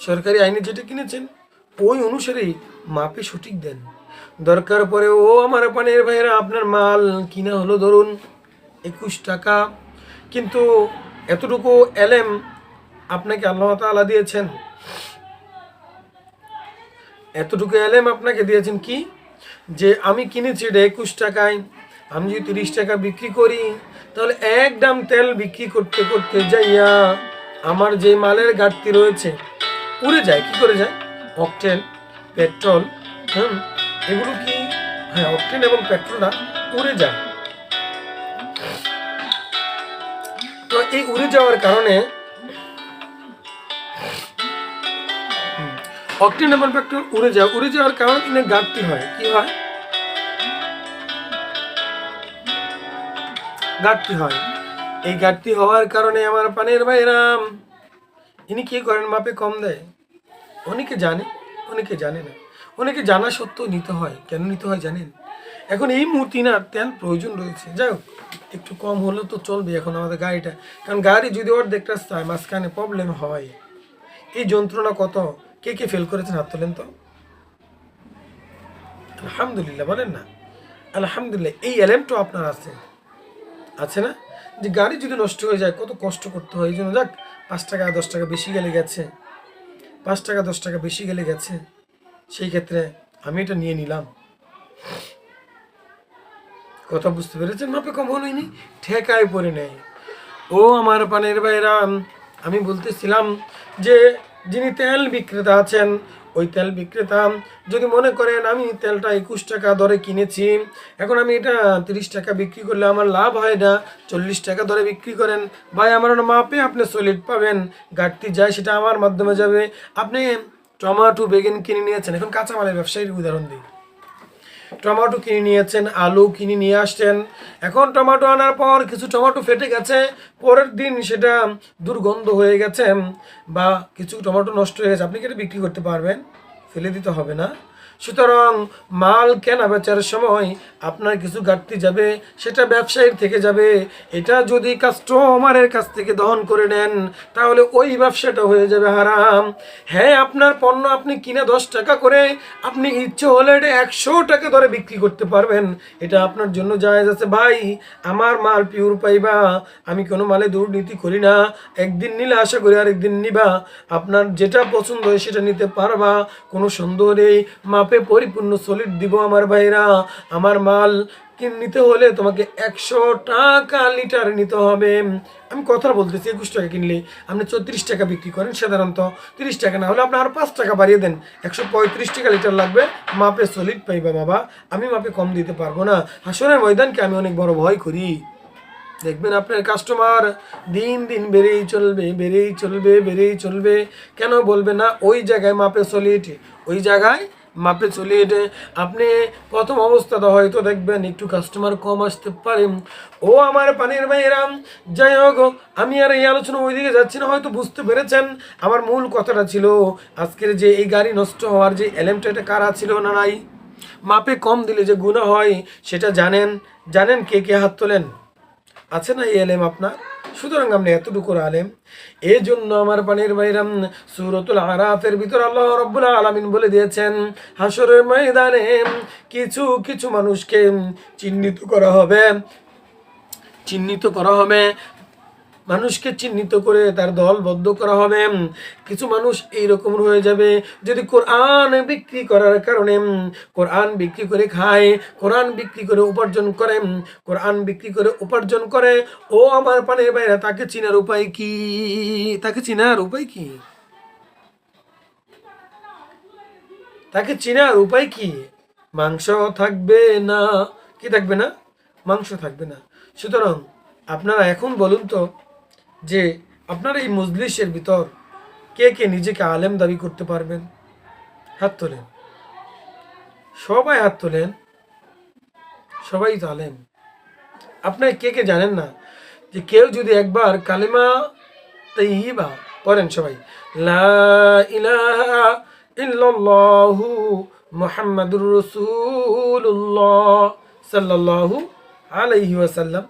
সরকারি আইনে যেটা কিনেছেন, ওই অনুসারেই মাপে সঠিক দেন। দরকার পড়ে, ও আমার পানের ভাইয়েরা, আপনার মাল কিনা হলো ধরুন 21 টাকা, কিন্তু এতটুকু এলেম আপনাকে আল্লাহ তাআলা দিয়েছেন, এতটুকু এলেম আপনাকে দিয়েছেন কি, যে আমি কিনেছি এটা 21 টাকায়, আমি যদি 30 টাকা বিক্রি করি, তাহলে 1 দাম তেল বিক্রি করতে করতে যাইয়া আমার যে মালের ঘাটতি রয়েছে উড়ে যায়। কি করে যায়? অকটেন, পেট্রোল, এগুলো কি, হ্যাঁ, অকটেন এবং পেট্রোলটা উড়ে যায়। তো এই উড়ে যাওয়ার কারণে, অকটেন এবং পেট্রোল উড়ে যাওয়ার কারণে কিন্তু ঘাটতি হয়। কি হয়? ঘাটতি হয়। এই ঘাটতি হওয়ার কারণে আমার পানের ভাইরাম, ইনি কি করেন? মাপে কম দেয়। অনেকে জানে, অনেকে জানে না। অনেকে জানা সত্ত্বেও নিতে হয়। কেন নিতে হয় জানেন? এখন এই মুহূর্তে না তেল প্রয়োজন রয়েছে, যাই হোক একটু কম হলেও তো চলবে এখন আমাদের গাড়িটা, কারণ গাড়ি যদি অর্ধেক রাস্তায় মাঝখানে প্রবলেম হয়, এই যন্ত্রণা কত। কে কে ফেল করেছেন হাত তোলেন তো। আলহামদুলিল্লাহ বলেন না? আলহামদুলিল্লাহ, এই এলেমটা আপনার আছে না? যে গাড়ি যদি নষ্ট হয়ে যায় কত কষ্ট করতে হয়। এই জন্য যাক, 5 টাকা 10 টাকা বেশি গেলে গেছে, 5 টাকা 10 টাকা বেশি গেলে গেছে, সেই ক্ষেত্রে আমি এটা নিয়ে নিলাম। কথা বুঝতে পেরেছেন? মাপে কম হলোই, ঠেকায় পড়ে নেয়। ও আমার পানের ভাইরা, আমি বলতেছিলাম যে যিনি তেল বিক্রেতা আছেন, ওই তেল বিক্রেতা যদি মনে করেন আমি তেলটা 21 টাকা দরে কিনেছি, এখন আমি এটা 30 টাকা বিক্রি করলে আমার লাভ হয় না, 40 টাকা দরে বিক্রি করেন, ভাই আমার মাপে আপনি সলিড পাবেন, ঘাটতি যায় সেটা আমার মাধ্যমে যাবে। আপনি টমেটো বেগুন কিনে নিয়েছেন, এখন কাঁচামালের ব্যবসায়ীর উদাহরণ দিই, টমেটো কিনে নিয়েছেন, আলু কিনে নিয়ে আসছেন, এখন টমেটো আনার পর কিছু টমেটো ফেটে গেছে, পরের দিন সেটা দুর্গন্ধ হয়ে গেছে বা কিছু টমেটো নষ্ট হয়ে গেছে, আপনি কি এটা বিক্রি করতে পারবেন? ফেলে দিতে হবে না? সুতরাং মাল কেনা বেচার সময় আপনার কিছু ঘাটতি যাবে, সেটা ব্যবসায়ীর থেকে যাবে। এটা যদি কাস্টমারের কাছ থেকে দহন করে নেন তাহলে ওই ব্যবসাটা হয়ে যাবে হারাম। হ্যাঁ, আপনার পণ্য আপনি কিনে 10 টাকা করে, আপনি ইচ্ছে হলে এটা 100 টাকা ধরে বিক্রি করতে পারবেন, এটা আপনার জন্য জায়েজ আছে। ভাই আমার মাল পিওর পাইবা, আমি কোনো মালে দুর্নীতি করি না, একদিন নিলে আশা করি আরেকদিন নিবা, আপনার যেটা পছন্দ হয় সেটা নিতে পারবা, কোনো সন্দেহ নেই। মাপে পরিপূর্ণ সলিড দিব আমার ভাইরা। আমার মাল নিতে হলে তোমাকে 100 টাকা লিটার নিতে হবে। আমি কথা বলতেছি, 21 টাকা কিনলে আপনি 34 টাকা বিক্রি করেন সাধারণত, 30 টাকা না হলে আপনি আরো 5 টাকা বাড়িয়ে দেন, 135 টাকা লিটার লাগবে, মাপে সলিড পাইবা বাবা। আমি মাপে কম দিতে পারবো না। হাসরের ময়দানকে আমি অনেক বড় ভয় করি। দেখবেন আপনার কাস্টমার দিন দিন বেড়েই চলবে, বেড়েই চলবে, বেড়েই চলবে। কেন বলবে না? ওই জায়গায় মাপে সলিড, ওই জায়গায় মাপে সলিড। আপনি প্রথম অবস্থাতে হয়তো দেখবেন একটু কাস্টমার কম আসতে পারে। ও আমার পানির ভাইয়েরাম, যাই হোক, আমি আর এই আলোচনা ওইদিকে যাচ্ছি না, হয়তো বুঝতে পেরেছেন আমার মূল কথাটা ছিল আজকের যে এই গাড়ি নষ্ট হওয়ার যে এলেমটা, এটা কারা ছিল না নাই? মাপে কম দিলে যে গুনাহ হয় সেটা জানেন? জানেন কে কে হাত তোলেন? আছে না এই এলেম আপনার? সুতরাং আপনি এতটুকু আলেম। এই জন্য আমার পানির ভাইরাম, সূরাতুল আরাফের ভিতর আল্লাহ রাব্বুল আলামিন বলে দিয়েছেন হাসরের ময়দানে কিছু কিছু মানুষকে চিহ্নিত করা হবে, চিহ্নিত করা হবে, মানুষকে চিহ্নিত করে তার দলবদ্ধ করা হবে। কিছু মানুষ এইরকম হয়ে যাবে, যদি কোরআন বিক্রি করার কারণে কোরআন বিক্রি করে খায়, কোরআন বিক্রি করে উপার্জন করে, কোরআন বিক্রি করে উপার্জন করে, ও আমার পানের বাইরে, তাকে চিনার উপায় কি? তাকে চিনার উপায় কি? তাকে চিনার উপায় কি? মাংস থাকবে না, কি থাকবে না? মাংস থাকবে না। সুতরাং আপনারা এখন বলুন তো, যে আপনার এই মজলিসের ভিতর কে কে নিজেকে আলেম দাবি করতে পারবেন? হাত তোলেন, সবাই হাত তোলেন, সবাই তো আলেম। আপনার কে কে জানেন না যে কেউ যদি একবার কালিমা তাইয়্যিবা পড়েন, সবাই লা ইলাহা ইল্লাল্লাহু মুহাম্মাদুর রাসূলুল্লাহ সাল্লাল্লাহু আলাইহি ওয়াসাল্লাম,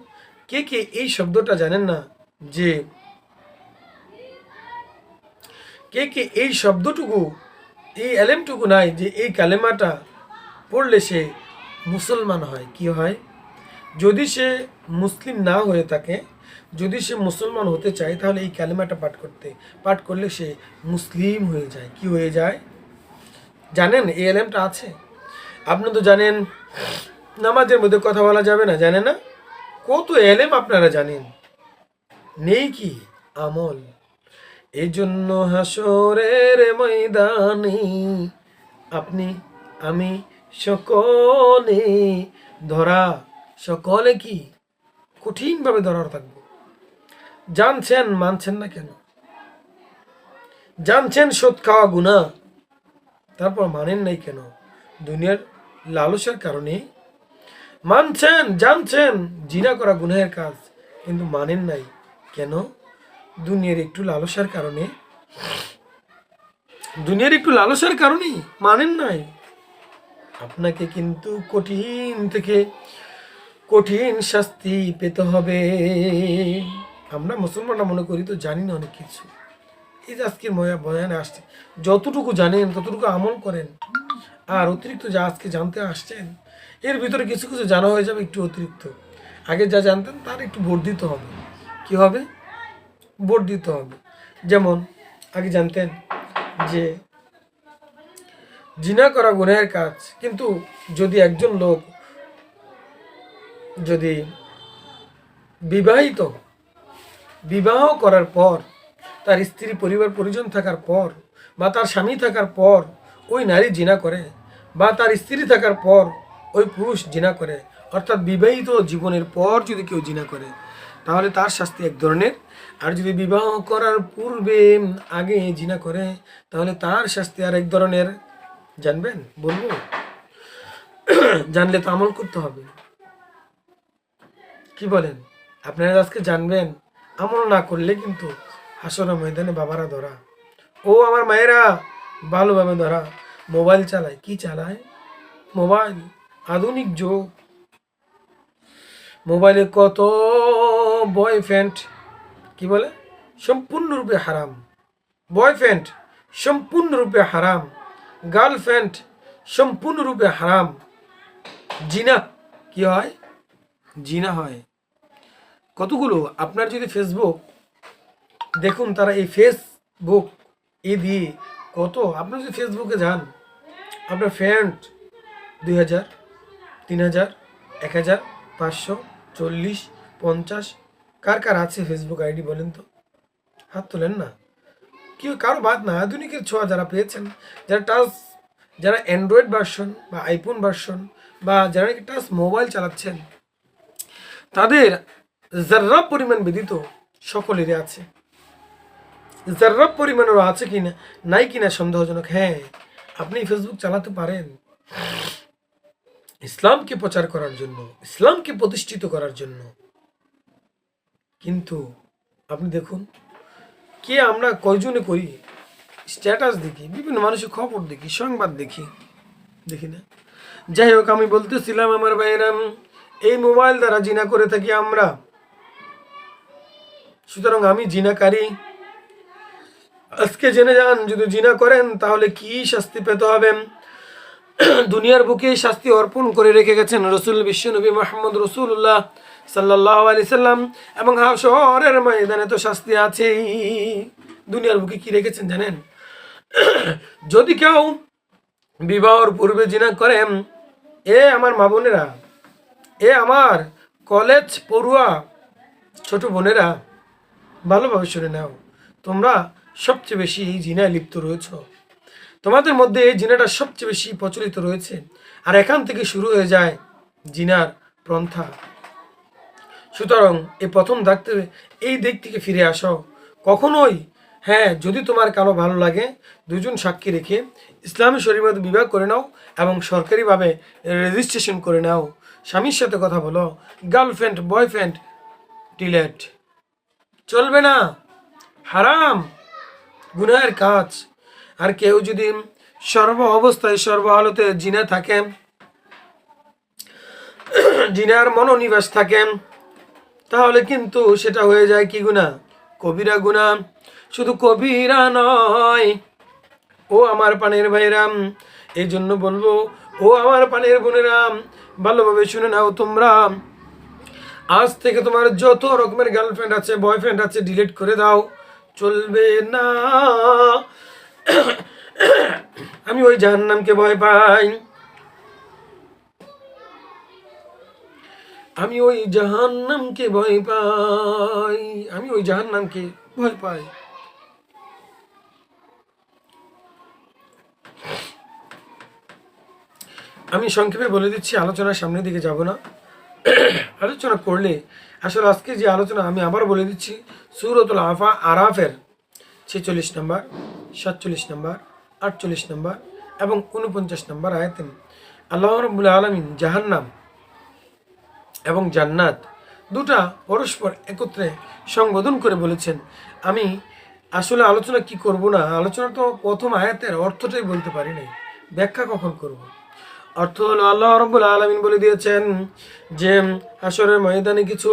কে কে এই শব্দটা জানেন না? যে কে কে এই শব্দটুকু, এই এলেমটুকু নাই যে এই কালেমাটা পড়লে সে মুসলমান হয়? কি হয়? যদি সে মুসলিম না হয়ে থাকে, যদি সে মুসলমান হতে চায়, তাহলে এই কালেমাটা পাঠ করলে সে মুসলিম হয়ে যায়। কি হয়ে যায় জানেন? এই এলেমটা আছে। আপনি তো জানেন নামাজের মধ্যে কথা বলা যাবে না, জানেন না? কত এলেম আপনারা জানেন, নেই কি আমল? এই জন্য হাসরের ময়দানে আপনি আমি সকলে ধরা, সকলে কি কঠিনভাবে ধরার থাকবো। জানছেন, মানছেন না কেন? জানছেন সুদ খাওয়া গুনাহ, তারপর মানেন নাই কেন? দুনিয়ার লালসার কারণে। মানছেন, জানছেন জিনা করা গুনাহের কাজ, কিন্তু মানেন নাই কেন? দুনিয়ার একটু লালসার কারণে। দুনিয়ার একটু লালসার কারণেই মানেন নাই। আপনাকে কিন্তু কঠিন থেকে কঠিন শাস্তি পেতে হবে। আমরা মুসলমানরা মনে করি তো জানি না অনেক কিছু। এই যে আজকের বয়ানে আসছে, যতটুকু জানেন ততটুকু আমল করেন, আর অতিরিক্ত যা আজকে জানতে আসছেন এর ভিতরে কিছু কিছু জানা হয়ে যাবে একটু অতিরিক্ত। আগে যা জানতেন তার একটু বর্ধিত হবে। কি হবে? বর্ধিত হবে। যেমন আগে জানতেন যে জিনা করা গুনাহের কাজ, কিন্তু যদি একজন লোক যদি বিবাহ করার পর, তার স্ত্রী পরিবার পরিজন থাকার পর বা তার স্বামী থাকার পর ওই নারী জিনা করে, বা তার স্ত্রী থাকার পর ওই পুরুষ জিনা করে, অর্থাৎ বিবাহিত জীবনের পর যদি কেউ জিনা করে তাহলে তার শাস্তি এক ধরনের, আর যদি বিবাহ করার পূর্বে আগে জিনা করে তাহলে তার শাস্তি আর এক ধরনের। জানবেন? বলবো? জানলে তো আমল করতে হবে। কি বলেন? আপনারা আজকে জানবেন, আমল না করলে কিন্তু হাসরের ময়দানে বাবারা ধরা। ও আমার মায়েরা ভালোভাবে ধরা। মোবাইল চালায়, কি চালায়? মোবাইল, আধুনিক যুগ। মোবাইলে কত বয়ফ্রেন্ড, কি বলে, সম্পূর্ণরূপে হারাম। বয়ফ্রেন্ড সম্পূর্ণরূপে হারাম, গার্লফ্রেন্ড সম্পূর্ণরূপে হারাম। জিনা কি হয়? জিনা হয়। কতগুলো আপনার যদি ফেসবুক দেখুন, তারা এই ফেসবুক দিয়ে কত, আপনি যদি ফেসবুকে যান, আপনার ফ্রেন্ড 2000, 3000, 1000, 500, 40, 50, কার কার আছে ফেসবুক আইডি বলেন তো? হাত তোলেন না। কেউ কারো বাদ না, আধুনিকের ছোঁয়া যারা পেয়েছেন, যারা টাচ, যারা অ্যান্ড্রয়েড ভার্সন বা আইফোন ভার্সন বা যারা নাকি টাচ মোবাইল চালাচ্ছেন, তাদের যার্রা পরিমাণ ব্যতীত সকলেরই আছে। যার্রা পরিমাণেরও আছে কিনা নাই কিনা সন্দেহজনক। হ্যাঁ, আপনি ফেসবুক চালাতে পারেন ইসলামকে প্রচার করার জন্য, ইসলামকে প্রতিষ্ঠিত করার জন্য, কিন্তু আপনি দেখুন কে আমরা কয়জনে করি, স্ট্যাটাস দেখি, বিভিন্ন মানুষের খবর দেখি, সংবাদ দেখি, দেখি না? যাই হোক, আমি বলতেছিলাম আমার ভাইয়েরাম, এই মোবাইল দ্বারা জিনা করে থাকি আমরা। সুতরাং আমি জিনাকারী। আজকে জেনে যান, যদি জিনা করেন তাহলে কি শাস্তি পেতে হবে। দুনিয়ার বুকে শাস্তি অর্পণ করে রেখে গেছেন রসুল, বিশ্বনবী মুহাম্মদ রাসূলুল্লাহ সাল্লাল্লাহু আলাইহি সাল্লাম, এবং হাশরের ময়দানে তো শাস্তি আছেই। দুনিয়ার বুকে কি রেখেছেন জানেন? যদি কেউ বিবাহর পূর্বে জিনা করেন, এ আমার মা বোনেরা, এ আমার কলেজ পড়ুয়া ছোট বোনেরা, ভালোভাবে শুনে নাও, তোমরা সবচেয়ে বেশি এই জিনায় লিপ্ত রয়েছ। তোমাদের মধ্যে এই জিনাটা সবচেয়ে বেশি প্রচলিত রয়েছে, আর এখান থেকে শুরু হয়ে যায় জিনার পন্থা। সুতরাং এই প্রথম থাকতে এই দিক থেকে ফিরে আসো কখনোই। হ্যাঁ, যদি তোমার কারো ভালো লাগে, দুজন সাক্ষী রেখে ইসলামী শরীয়ত বিবাহ করে নাও এবং সরকারিভাবে রেজিস্ট্রেশন করে নাও। স্বামীর সাথে কথা বলো, গার্লফ্রেন্ড বয়ফ্রেন্ড ডিলেট, চলবে না, হারাম, গুনাহের কাজ। আর কেউ যদি সর্ব অবস্থায় সর্ব হালতে জিনা থাকে, জিনার মনোনিবেশ থাকে, তাহলে কিন্তু সেটা হয়ে যায় কি গুনাহ? কবিরা গুনাহ। শুধু কবিরা নয়, ও আমার পানের ভাইরাম, এই জন্য বলবো, ও আমার পানের বোনেরাম, ভালোভাবে শুনে নাও তোমরা। আজ থেকে তোমার যত রকমের গার্লফ্রেন্ড আছে, বয়ফ্রেন্ড আছে, ডিলিট করে দাও, চলবে না। আমি ওই জাহান্নামকে ভয় পাই, আমি ওই জাহান্নামকে ভয় পাই, আমি ওই জাহান্নামকে ভয় পাই। আমি সংক্ষেপে বলে দিচ্ছি, আলোচনার সামনের দিকে যাব না। আলোচনা করলে আসলে আজকে যে আলোচনা, আমি আবার বলে দিচ্ছি, সূরাতুল আরাফের 46 নম্বর, 47 নম্বর, 48 নম্বর এবং 49 নম্বর আয়াতে আল্লাহ রাব্বুল আলামিন জাহান্নাম এবং জান্নাত দুটা পরস্পর একত্রে সংবোধন করে বলেছেন। আমি আসলে আলোচনা কি করব না, আলোচনা তো প্রথম আয়াতের অর্থটাই বলতে পারি নাই, ব্যাখ্যা কখন করব? অর্থ হলো, আল্লাহ রাব্বুল আলামিন বলে দিয়েছেন যে হাশরের ময়দানে কিছু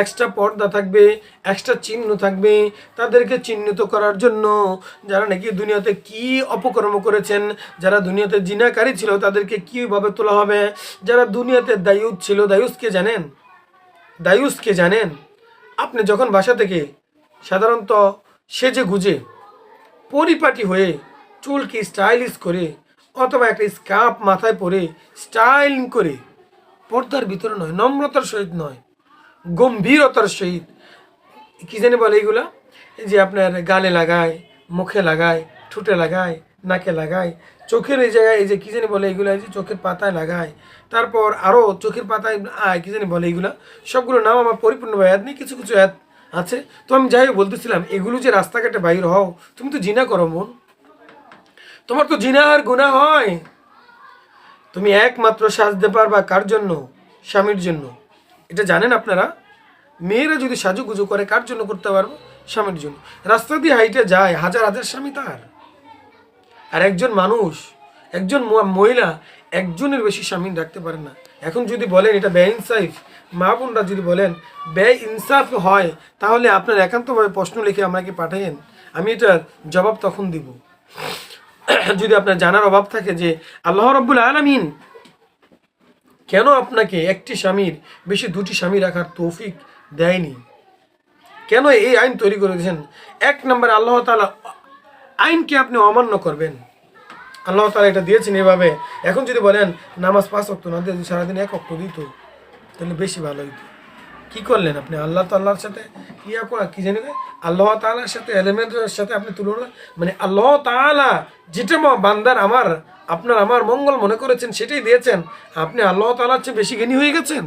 এক্সট্রা পর্দা থাকবে, এক্সট্রা চিহ্ন থাকবে, তাদেরকে চিহ্নিত করার জন্য, যারা নাকি দুনিয়াতে কি অপকর্ম করেছেন, যারা দুনিয়াতে জিনাকারী ছিল তাদেরকে কীভাবে তোলা হবে, যারা দুনিয়াতে দায়ুস ছিল, দায়ুসকে জানেন? দায়ুসকে জানেন? আপনি যখন বাসা থেকে সাধারণত সেজে গুজে পরিপাটি হয়ে চুলকে স্টাইলিশ করে অথবা একটা স্কার্ফ মাথায় পরে স্টাইলিং করে, পর্দার ভিতরে নয়, নম্রতার সহিত নয়, গম্ভীরতার সহিত, কি জানি বলে এইগুলা, যে আপনার গালে লাগায়, মুখে লাগায়, ঠোঁটে লাগায়, নাকে লাগায়, চোখের এই জায়গায় এই যে কী জানি বলে এইগুলো, এই যে চোখের পাতায় লাগায়, তারপর আরও চোখের পাতায় কী জানি বলে এইগুলা, সবগুলো নাম আমার পরিপূর্ণভাবে অ্যাড নেই, কিছু কিছু অ্যাড আছে। তো আমি যাই হোক বলতেছিলাম, এগুলো যে রাস্তাঘাটে বাইর হও, তুমি তো জিনা করো মন, তোমার তো জিনা আর গুনাহ হয়। তুমি একমাত্র সাজতে পারবা কার জন্য? স্বামীর জন্য। এটা জানেন আপনারা? মেয়েরা যদি সাজুগুজু করে কার জন্য করতে পারবো? স্বামীর জন্য। রাস্তা দিয়ে হাইটে যায় হাজার হাজার স্বামী তার, আর একজন মানুষ, একজন মহিলা একজনের বেশি স্বামী রাখতে পারে না। এখন যদি বলেন এটা বেইনসাফ, মা বোনরা যদি বলেন বেইনসাফ হয়, তাহলে আপনার একান্তভাবে প্রশ্ন লিখে আমাকে পাঠাইন, আমি এটার জবাব তখন দিব। যদি আপনার জানার অভাব থাকে যে আল্লাহ রাব্বুল আলামিন কেন আপনাকে একটি স্বামীর বেশি দুটি স্বামী রাখার তৌফিক দেয়নি, কেন এই আইন তৈরি করে দিয়েছেন? এক নম্বরে আল্লাহ তাআলা আইনকে আপনি অমান্য করবেন, আল্লাহ তাআলা এটা দিয়েছেন এভাবে। এখন যদি বলেন নামাজ 5 ওয়াক্ত না দিয়ে সারাদিন 1 ওয়াক্ত দিত, তাহলে বেশি ভালো হইতো। কি করলেন আপনি? আল্লাহ তাআলার সাথে ইয়া করা কি জানি, আল্লাহ তাআলার সাথে এলিমের সাথে আপনি তুলনা, মানে আল্লাহ তাআলা যেটা বান্দার আপনার আমার মঙ্গল মনে করেছেন সেটাই দিয়েছেন, আপনি আল্লাহ তাআলার চেয়ে বেশি জ্ঞানী হয়ে গেছেন।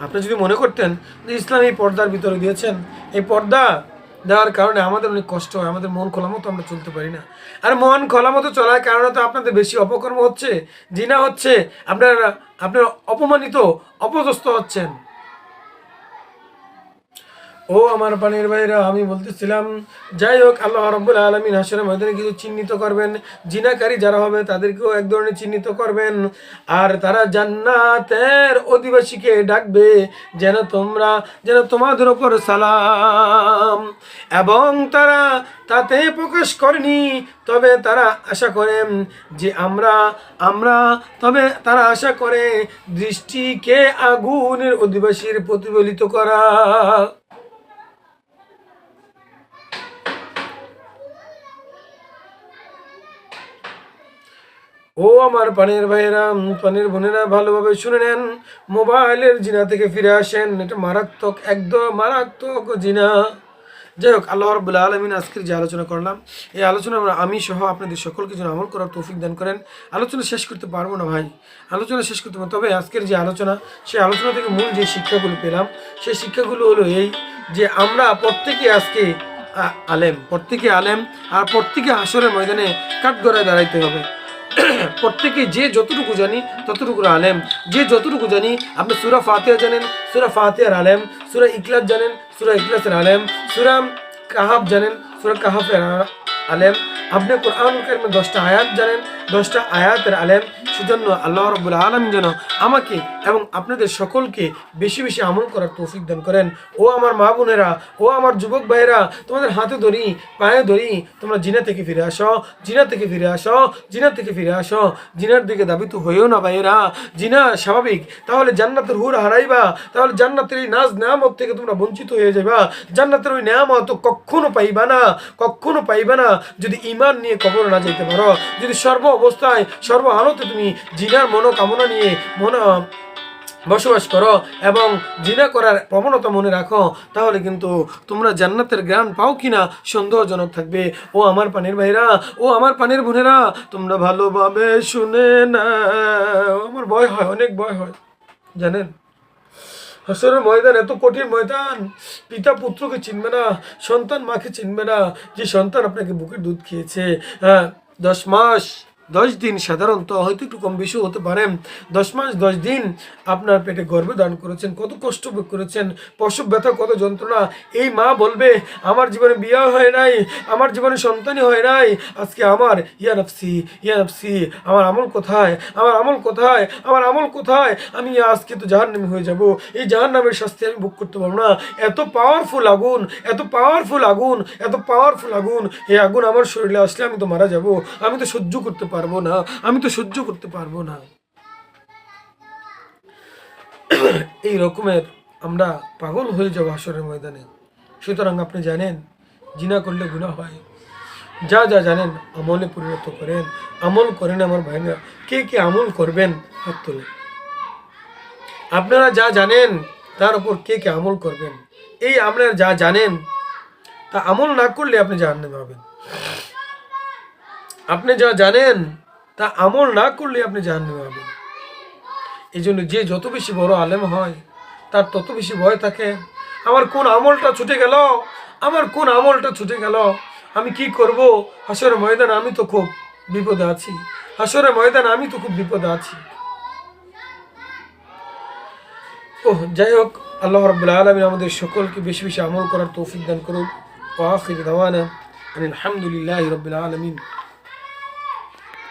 আপনি যদি মনে করতেন যে ইসলাম এই পর্দার ভিতরে দিয়েছেন, এই পর্দা দেওয়ার কারণে আমাদের অনেক কষ্ট হয়, আমাদের মন খোলা মতো আমরা চলতে পারি না, আর মন খোলা মতো চলার কারণে তো আপনাদের বেশি অপকর্ম হচ্ছে, জিনা হচ্ছে, আপনারা অপমানিত, অপদস্থ হচ্ছেন। ও আমার পানির ভাইরা, আমি বলতেছিলাম, যাই হোক, আল্লাহ রাব্বুল আলামিন হাশরের ময়দানে কিছু চিহ্নিত করবেন, জিনাকারী যারা হবে তাদেরকেও এক ধরনের চিহ্নিত করবেন, আর তারা জান্নাতের অধিবাসীকে ডাকবে যেন তোমাদের ওপর সালাম, এবং তারা তাতে প্রকাশ করেনি, তবে তারা আশা করেন যে তবে তারা আশা করে দৃষ্টিকে আগুনের অধিবাসীর প্রতিফলিত করা। ও আমার পানির ভাইয়েরা, পানির বোনেরা, ভালোভাবে শুনে নেন, মোবাইলের জিনা থেকে ফিরে আসেন, এটা মারাত্মক, একদম মারাত্মক জিনা। যাই হোক, আল্লাহ রাব্বুল আলামিন আজকের যে আলোচনা করলাম, এই আলোচনা আমি সহ আপনাদের সকলকে যেন আমল করার তৌফিক দান করেন। আলোচনা শেষ করতে পারবো না ভাই, আলোচনা শেষ করতে পারবো, তবে আজকের যে আলোচনা, সেই আলোচনা থেকে মূল যে শিক্ষাগুলো পেলাম, সেই শিক্ষাগুলো হলো এই যে আমরা প্রত্যেকে আজকে প্রত্যেকে আলেম, আর প্রত্যেকে হাসরের ময়দানে কাঠগড়ায় দাঁড়াইতে হবে। প্রত্যেকে যে যতটুকু জানি ততটুকু আলেম, যে যতটুকু জানি, আপনি সূরা ফাতিহা জানেন, সূরা ফাতিহার আলেম, সূরা ইখলাস জানেন, সূরা ইখলাসের আলেম, সূরা কাহাফ জানেন, সূরা কাহাফের আলেম, আপনি কোরআনুল কারীমের 10টা আয়াত জানেন, 10টা আয়াতের আলেম। সেজন্য আল্লাহ রাব্বুল আলামিন যেন আমাকে এবং আপনাদের সকলকে বেশি বেশি আমল করার তৌফিক দান করেন। ও আমার মা বোনেরা, ও আমার যুবক ভাইয়েরা, তোমাদের হাতে ধরি, পায়ে ধরি, তোমরা জিনা থেকে ফিরে আসো, জিনা থেকে ফিরে আসো, জিনা থেকে ফিরে আসো। জিনার দিকে দাবিত হইও না ভাইয়েরা, জিনা স্বাভাবিক, তাহলে জান্নাতের হুর হারাইবা, তাহলে জান্নাতের এই নাজ নেয়ামত থেকে তোমরা বঞ্চিত হয়ে যাবা। জান্নাতের ওই নেয়ামত কখনো পাইবা না, কখনো পাইবা না যদি ঈমান নিয়ে কবর না যেতে পারো, যদি সর্ব অবস্থায় সর্ব হালতে তুমি জিনার মনোকামনা নিয়ে বসবাস করো এবং জিনা করার প্রবণতা মনে রাখো, তাহলে কিন্তু তোমরা জান্নাতের জ্ঞান পাও কিনা সন্দেহজনক থাকবে। ও আমার পানির ভাইরা, ও আমার পানির বোনেরা, তোমরা ভালোভাবে শুনে না, আমার ভয় হয়, অনেক ভয় হয় জানেন। হাসরের ময়দান এত কঠিন ময়দান, পিতা পুত্রকে চিনবে না, সন্তান মাকে চিনবে না, যে সন্তান আপনাকে বুকের দুধ খেয়েছে 10 মাস 10 দিন, সাধারণত হয়তো একটু কম বেশি হতে পারে, 10 মাস 10 দিন আপনার পেটে গর্ভধারণ করেছেন, কত কষ্ট ভোগ করেছেন, প্রসব ব্যথা, কত যন্ত্রণা। এই মা বলবে আমার জীবনে বিয়ে হয় নাই, আমার জীবনে সন্তানই হয় নাই, আজকে আমার ইয়া নফসি, ইয়া নফসি, আমার আমল কোথায়, আমার আমল কোথায়, আমার আমল কোথায়, আমি আজকে তো জাহান্নামী হয়ে যাব, এই জাহান্নামের শাস্তি আমি ভোগ করতে পারবো না। এত পাওয়ারফুল আগুন, এত পাওয়ারফুল আগুন, এত পাওয়ারফুল আগুন, এই আগুন আমার শরীরে আসলে আমি তো মারা যাব, আমি তো সহ্য করতে পারবো না, আমি তো সহ্য করতে পারবো না। এই রকমের আমরা পাগল হয়ে যাবো হাসরের ময়দানে। সুতরাং আপনি জানেন জিনা করলে গুনাহ হয়, যা যা জানেন আমলে পরিণত করেন, আমল করেন। আমার ভাইরা, কে কে আমল করবেন হাত তোলেন। আপনারা যা জানেন তার উপর কে কে আমল করবেন? এই আপনারা যা জানেন তা আমল না করলে আপনি জাহান্নামে হবেন। আপনি যা জানেন তা আমল না করলে আপনি জাহান্নামে হবেন। এই জন্য যে যত বেশি বড় আলেম হয় তার তত বেশি ভয় থাকে, আমার কোন আমলটা ছুটে গেল, আমার কোন আমলটা ছুটে গেল, আমি কি করব, হাসরের ময়দানে আমি তো খুব বিপদে আছি, হাসরের ময়দানে আমি তো খুব বিপদে আছি। যাই হোক, আল্লাহ রাব্বুল আলামিন আমাদের সকলকে বেশি বেশি আমল করার তৌফিক দান করুন। ওয়া আখিরু দাওয়ানা আলহামদুলিল্লাহি রাব্বিল আলামিন।